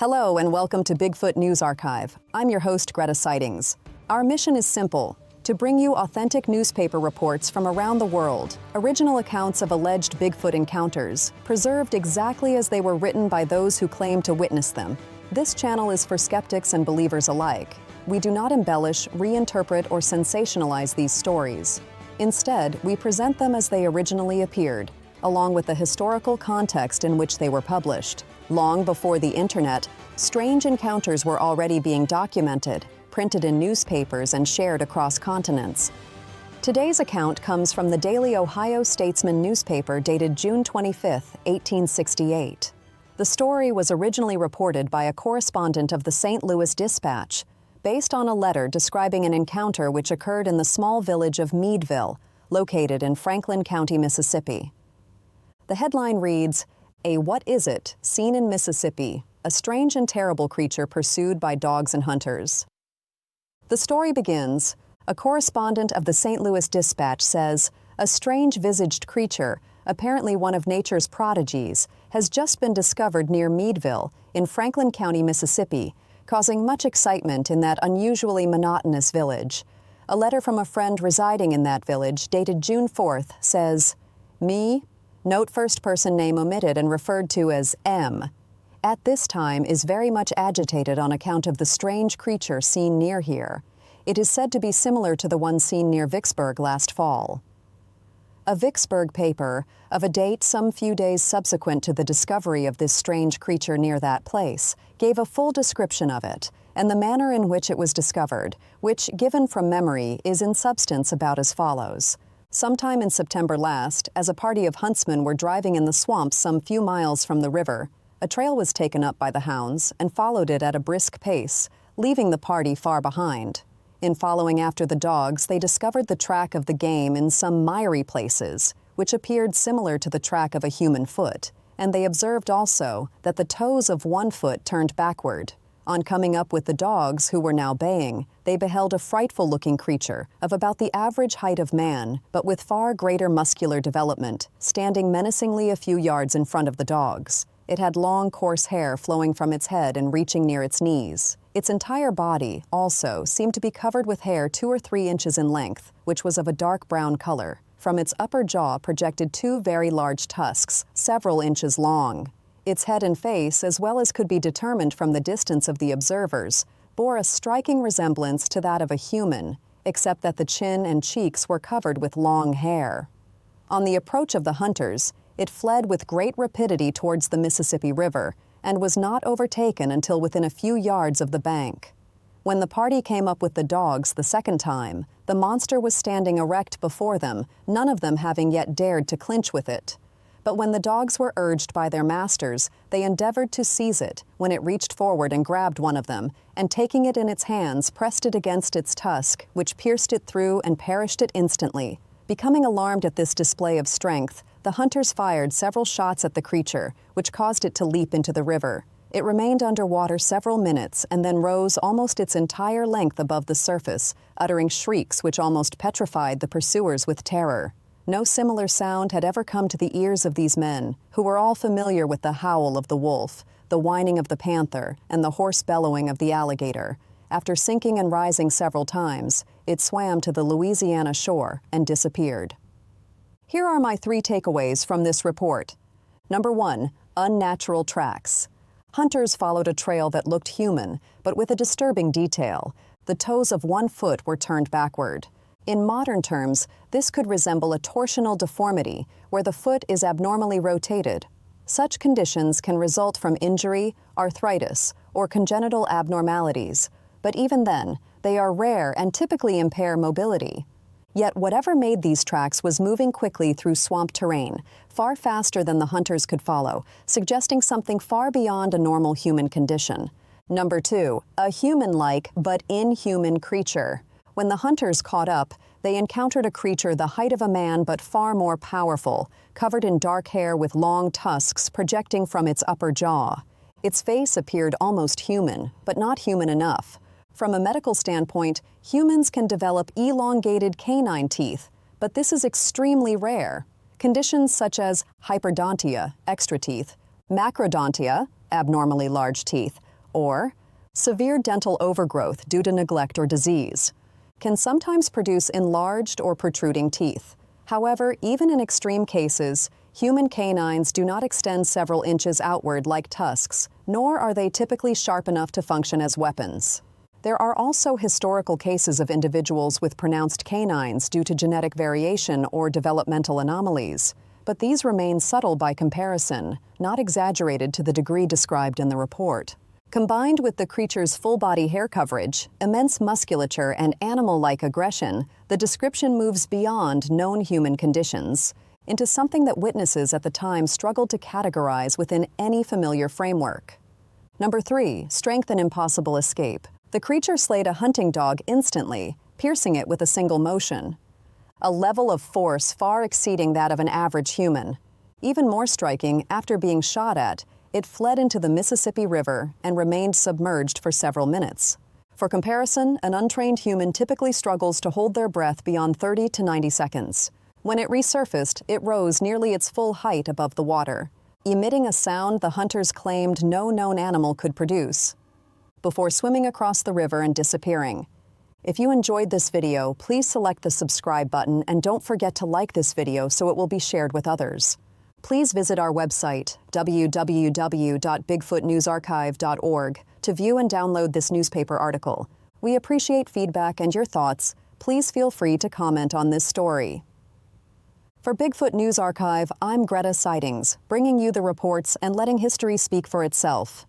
Hello and welcome to Bigfoot News Archive. I'm your host, Greta Sightings. Our mission is simple: to bring you authentic newspaper reports from around the world, original accounts of alleged Bigfoot encounters, preserved exactly as they were written by those who claim to witness them. This channel is for skeptics and believers alike. We do not embellish, reinterpret, or sensationalize these stories. Instead, we present them as they originally appeared, along with the historical context in which they were published. Long before the internet, strange encounters were already being documented, printed in newspapers, and shared across continents. Today's account comes from the Daily Ohio Statesman newspaper dated June 25, 1868. The story was originally reported by a correspondent of the St. Louis Dispatch, based on a letter describing an encounter which occurred in the small village of Meadville, located in Franklin County, Mississippi. The headline reads, "A what is it seen in Mississippi, a strange and terrible creature pursued by dogs and hunters." The story begins, a correspondent of the St. Louis Dispatch says, "A strange-visaged creature, apparently one of nature's prodigies, has just been discovered near Meadville in Franklin County, Mississippi, causing much excitement in that unusually monotonous village." A letter from a friend residing in that village, dated June 4th, says, "Me, note first person name omitted and referred to as M, at this time is very much agitated on account of the strange creature seen near here. It is said to be similar to the one seen near Vicksburg last fall." A Vicksburg paper, of a date some few days subsequent to the discovery of this strange creature near that place, gave a full description of it, and the manner in which it was discovered, which, given from memory, is in substance about as follows. Sometime in September last, as a party of huntsmen were driving in the swamps some few miles from the river, a trail was taken up by the hounds and followed it at a brisk pace, leaving the party far behind. In following after the dogs, they discovered the track of the game in some miry places, which appeared similar to the track of a human foot, and they observed also that the toes of one foot turned backward. On coming up with the dogs, who were now baying, they beheld a frightful-looking creature of about the average height of man, but with far greater muscular development, standing menacingly a few yards in front of the dogs. It had long, coarse hair flowing from its head and reaching near its knees. Its entire body, also, seemed to be covered with hair 2 or 3 inches in length, which was of a dark brown color. From its upper jaw projected 2 very large tusks, several inches long. Its head and face, as well as could be determined from the distance of the observers, bore a striking resemblance to that of a human, except that the chin and cheeks were covered with long hair. On the approach of the hunters, it fled with great rapidity towards the Mississippi River and was not overtaken until within a few yards of the bank. When the party came up with the dogs the second time, the monster was standing erect before them, none of them having yet dared to clinch with it. But when the dogs were urged by their masters, they endeavored to seize it when it reached forward and grabbed one of them, and taking it in its hands, pressed it against its tusk, which pierced it through and perished it instantly. Becoming alarmed at this display of strength, the hunters fired several shots at the creature, which caused it to leap into the river. It remained underwater several minutes and then rose almost its entire length above the surface, uttering shrieks which almost petrified the pursuers with terror. No similar sound had ever come to the ears of these men, who were all familiar with the howl of the wolf, the whining of the panther, and the hoarse bellowing of the alligator. After sinking and rising several times, it swam to the Louisiana shore and disappeared. Here are my 3 takeaways from this report. Number 1, unnatural tracks. Hunters followed a trail that looked human, but with a disturbing detail. The toes of one foot were turned backward. In modern terms, this could resemble a torsional deformity, where the foot is abnormally rotated. Such conditions can result from injury, arthritis, or congenital abnormalities, but even then, they are rare and typically impair mobility. Yet whatever made these tracks was moving quickly through swamp terrain, far faster than the hunters could follow, suggesting something far beyond a normal human condition. Number 2, a human-like but inhuman creature. When the hunters caught up, they encountered a creature the height of a man but far more powerful, covered in dark hair with long tusks projecting from its upper jaw. Its face appeared almost human, but not human enough. From a medical standpoint, humans can develop elongated canine teeth, but this is extremely rare. Conditions such as hyperdontia, extra teeth, macrodontia, abnormally large teeth, or severe dental overgrowth due to neglect or disease, can sometimes produce enlarged or protruding teeth. However, even in extreme cases, human canines do not extend several inches outward like tusks, nor are they typically sharp enough to function as weapons. There are also historical cases of individuals with pronounced canines due to genetic variation or developmental anomalies, but these remain subtle by comparison, not exaggerated to the degree described in the report. Combined with the creature's full-body hair coverage, immense musculature, and animal-like aggression, the description moves beyond known human conditions into something that witnesses at the time struggled to categorize within any familiar framework. Number 3, strength and impossible escape. The creature slayed a hunting dog instantly, piercing it with a single motion, a level of force far exceeding that of an average human. Even more striking, after being shot at, it fled into the Mississippi River and remained submerged for several minutes. For comparison, an untrained human typically struggles to hold their breath beyond 30 to 90 seconds. When it resurfaced, it rose nearly its full height above the water, emitting a sound the hunters claimed no known animal could produce, before swimming across the river and disappearing. If you enjoyed this video, please select the subscribe button and don't forget to like this video so it will be shared with others. Please visit our website, www.bigfootnewsarchive.org, to view and download this newspaper article. We appreciate feedback and your thoughts. Please feel free to comment on this story. For Bigfoot News Archive, I'm Greta Sightings, bringing you the reports and letting history speak for itself.